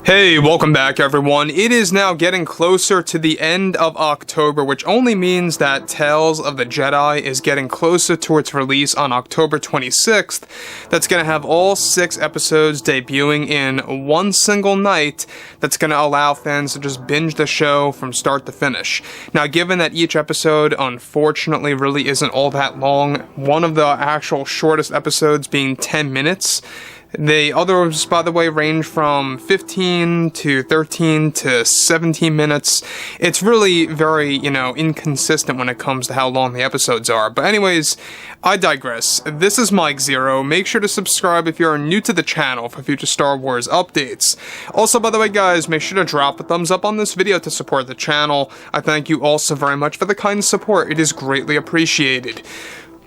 Hey, welcome back everyone. It is now getting closer to the end of October, which only means that Tales of the Jedi is getting closer to its release on October 26th. That's going to have all 6 episodes debuting in one single night. That's going to allow fans to just binge the show from start to finish. Now, given that each episode unfortunately really isn't all that long, one of the actual shortest episodes being 10 minutes, the others, by the way, range from 15 to 13 to 17 minutes. It's really very, inconsistent when it comes to how long the episodes are. But anyways, I digress. This is Mike Zero. Make sure to subscribe if you're new to the channel for future Star Wars updates. Also, by the way, guys, make sure to drop a thumbs up on this video to support the channel. I thank you all so very much for the kind support. It is greatly appreciated.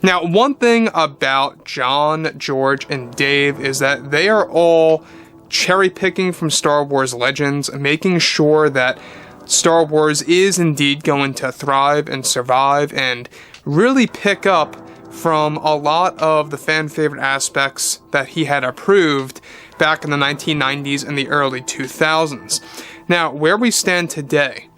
Now, one thing about John, George, and Dave is that they are all cherry-picking from Star Wars Legends, making sure that Star Wars is indeed going to thrive and survive and really pick up from a lot of the fan-favorite aspects that he had approved back in the 1990s and the early 2000s. Now, where we stand today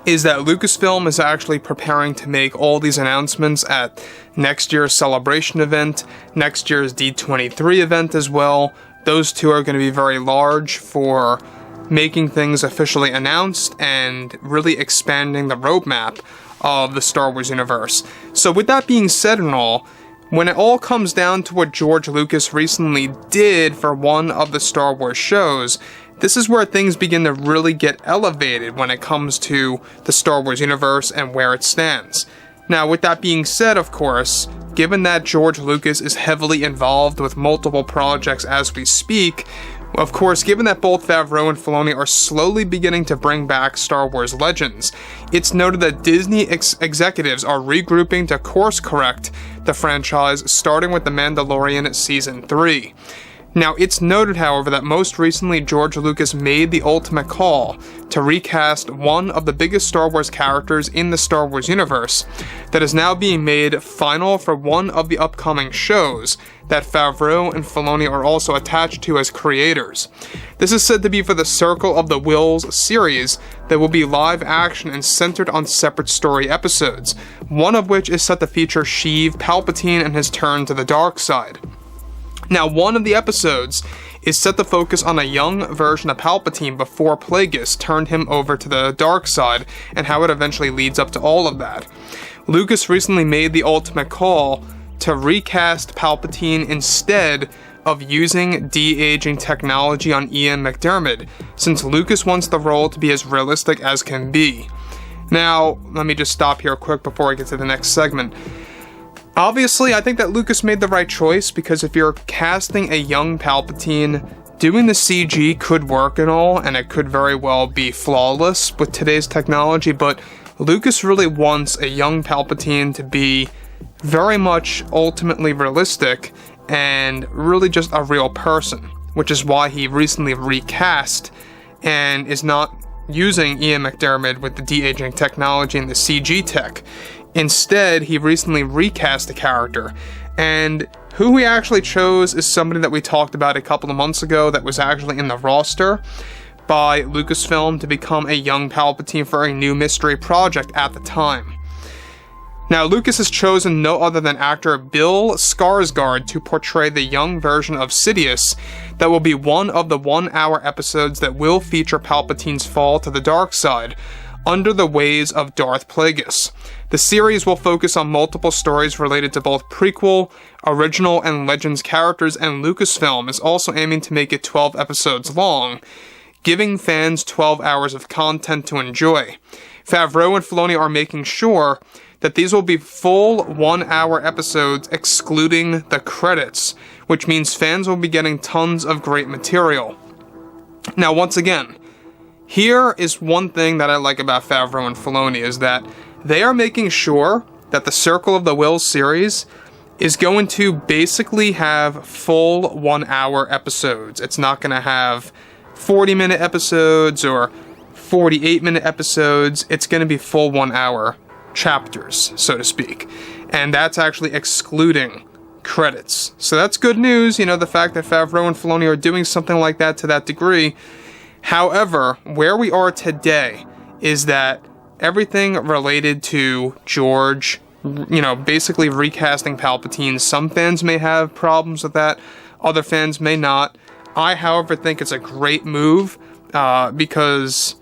is that Lucasfilm is actually preparing to make all these announcements at next year's Celebration event, next year's D23 event as well. Those two are going to be very large for making things officially announced and really expanding the roadmap of the Star Wars universe. So with that being said and all, when it all comes down to what George Lucas recently did for one of the Star Wars shows, this is where things begin to really get elevated when it comes to the Star Wars universe and where it stands. Now, with that being said, of course, given that George Lucas is heavily involved with multiple projects as we speak, of course, given that both Favreau and Filoni are slowly beginning to bring back Star Wars Legends, it's noted that Disney executives are regrouping to course correct the franchise, starting with The Mandalorian Season 3. Now, it's noted, however, that most recently George Lucas made the ultimate call to recast one of the biggest Star Wars characters in the Star Wars universe that is now being made final for one of the upcoming shows that Favreau and Filoni are also attached to as creators. This is said to be for the Circle of the Wills series that will be live action and centered on separate story episodes, one of which is set to feature Sheev Palpatine and his turn to the dark side. Now, one of the episodes is set to focus on a young version of Palpatine before Plagueis turned him over to the dark side, and how it eventually leads up to all of that. Lucas recently made the ultimate call to recast Palpatine instead of using de-aging technology on Ian McDiarmid, since Lucas wants the role to be as realistic as can be. Now, let me just stop here quick before I get to the next segment. Obviously, I think that Lucas made the right choice, because if you're casting a young Palpatine, doing the CG could work and all, and it could very well be flawless with today's technology, but Lucas really wants a young Palpatine to be very much ultimately realistic and really just a real person, which is why he recently recast and is not using Ian McDiarmid with the de-aging technology and the CG tech. Instead, he recently recast the character, and who he actually chose is somebody that we talked about a couple of months ago that was actually in the roster by Lucasfilm to become a young Palpatine for a new mystery project at the time. Now, Lucas has chosen no other than actor Bill Skarsgård to portray the young version of Sidious that will be one of the 1-hour episodes that will feature Palpatine's fall to the dark side under the ways of Darth Plagueis. The series will focus on multiple stories related to both prequel, original, and Legends characters, and Lucasfilm is also aiming to make it 12 episodes long, giving fans 12 hours of content to enjoy. Favreau and Filoni are making sure that these will be full 1-hour episodes excluding the credits, which means fans will be getting tons of great material. Now, once again, here is one thing that I like about Favreau and Filoni, is that they are making sure that the Circle of the Wills series is going to basically have full 1-hour episodes. It's not going to have 40-minute episodes or 48-minute episodes. It's going to be full 1-hour chapters, so to speak. And that's actually excluding credits. So that's good news, the fact that Favreau and Filoni are doing something like that to that degree. However, where we are today is that everything related to George, basically recasting Palpatine, some fans may have problems with that, other fans may not. I, however, think it's a great move because,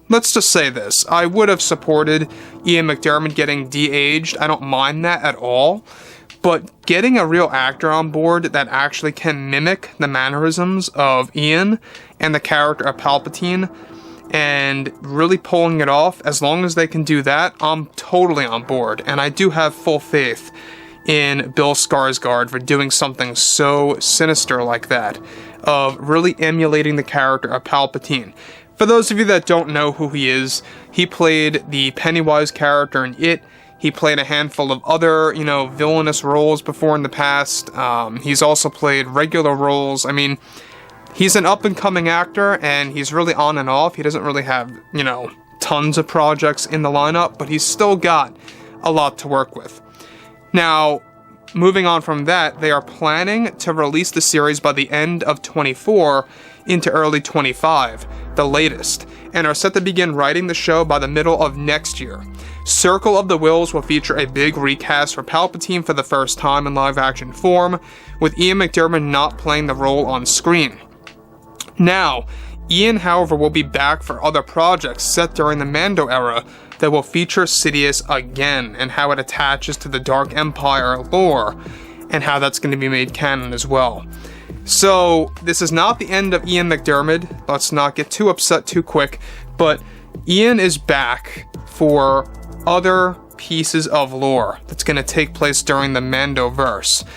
let's just say this, I would have supported Ian McDiarmid getting de-aged. I don't mind that at all. But getting a real actor on board that actually can mimic the mannerisms of Ian and the character of Palpatine and really pulling it off, as long as they can do that, I'm totally on board. And I do have full faith in Bill Skarsgård for doing something so sinister like that, of really emulating the character of Palpatine. For those of you that don't know who he is, he played the Pennywise character in It. He played a handful of other, villainous roles before in the past. He's also played regular roles. I mean, he's an up-and-coming actor, and he's really on and off. He doesn't really have, tons of projects in the lineup, but he's still got a lot to work with. Now, moving on from that, they are planning to release the series by the end of 24 into early 25, the latest, and are set to begin writing the show by the middle of next year. Circle of the Wills will feature a big recast for Palpatine for the first time in live-action form, with Ian McDiarmid not playing the role on screen. Now, Ian, however, will be back for other projects set during the Mando era that will feature Sidious again, and how it attaches to the Dark Empire lore, and how that's going to be made canon as well. So, this is not the end of Ian McDiarmid. Let's not get too upset too quick, but Ian is back for other pieces of lore that's going to take place during the Mandoverse,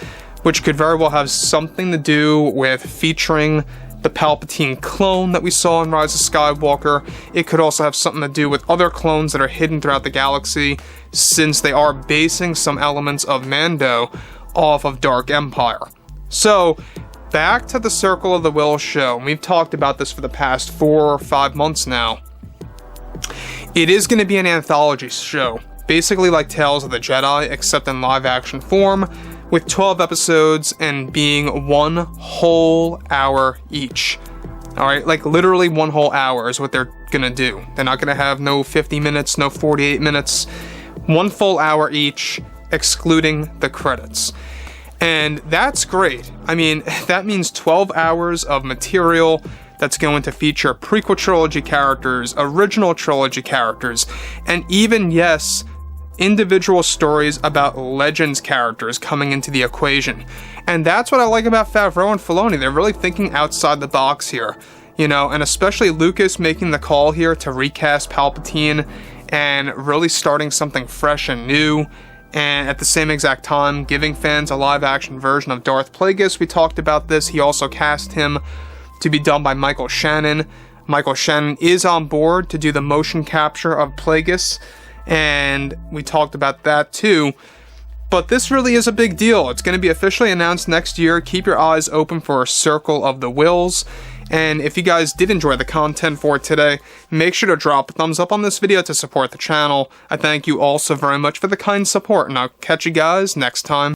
which could very well have something to do with featuring the Palpatine clone that we saw in Rise of Skywalker. It could also have something to do with other clones that are hidden throughout the galaxy, since they are basing some elements of Mando off of Dark Empire. So, back to the Circle of the Wills show. We've talked about this for the past 4 or 5 months now. It is going to be an anthology show, basically like Tales of the Jedi, except in live-action form, with 12 episodes and being 1 whole hour each. Alright, like literally 1 whole hour is what they're gonna do. They're not gonna have no 50 minutes, no 48 minutes, 1 full hour each, excluding the credits. And that's great. I mean, that means 12 hours of material that's going to feature prequel trilogy characters, original trilogy characters, and even, yes, individual stories about Legends characters coming into the equation. And that's what I like about Favreau and Filoni. They're really thinking outside the box here, and especially Lucas making the call here to recast Palpatine and really starting something fresh and new, and at the same exact time giving fans a live-action version of Darth Plagueis. We talked about this. He also cast him to be done by Michael Shannon. Michael Shannon is on board to do the motion capture of Plagueis, and we talked about that too. But this really is a big deal. It's going to be officially announced next year. Keep your eyes open for Circle of the Wills. And if you guys did enjoy the content for today, make sure to drop a thumbs up on this video to support the channel. I thank you all so very much for the kind support, and I'll catch you guys next time.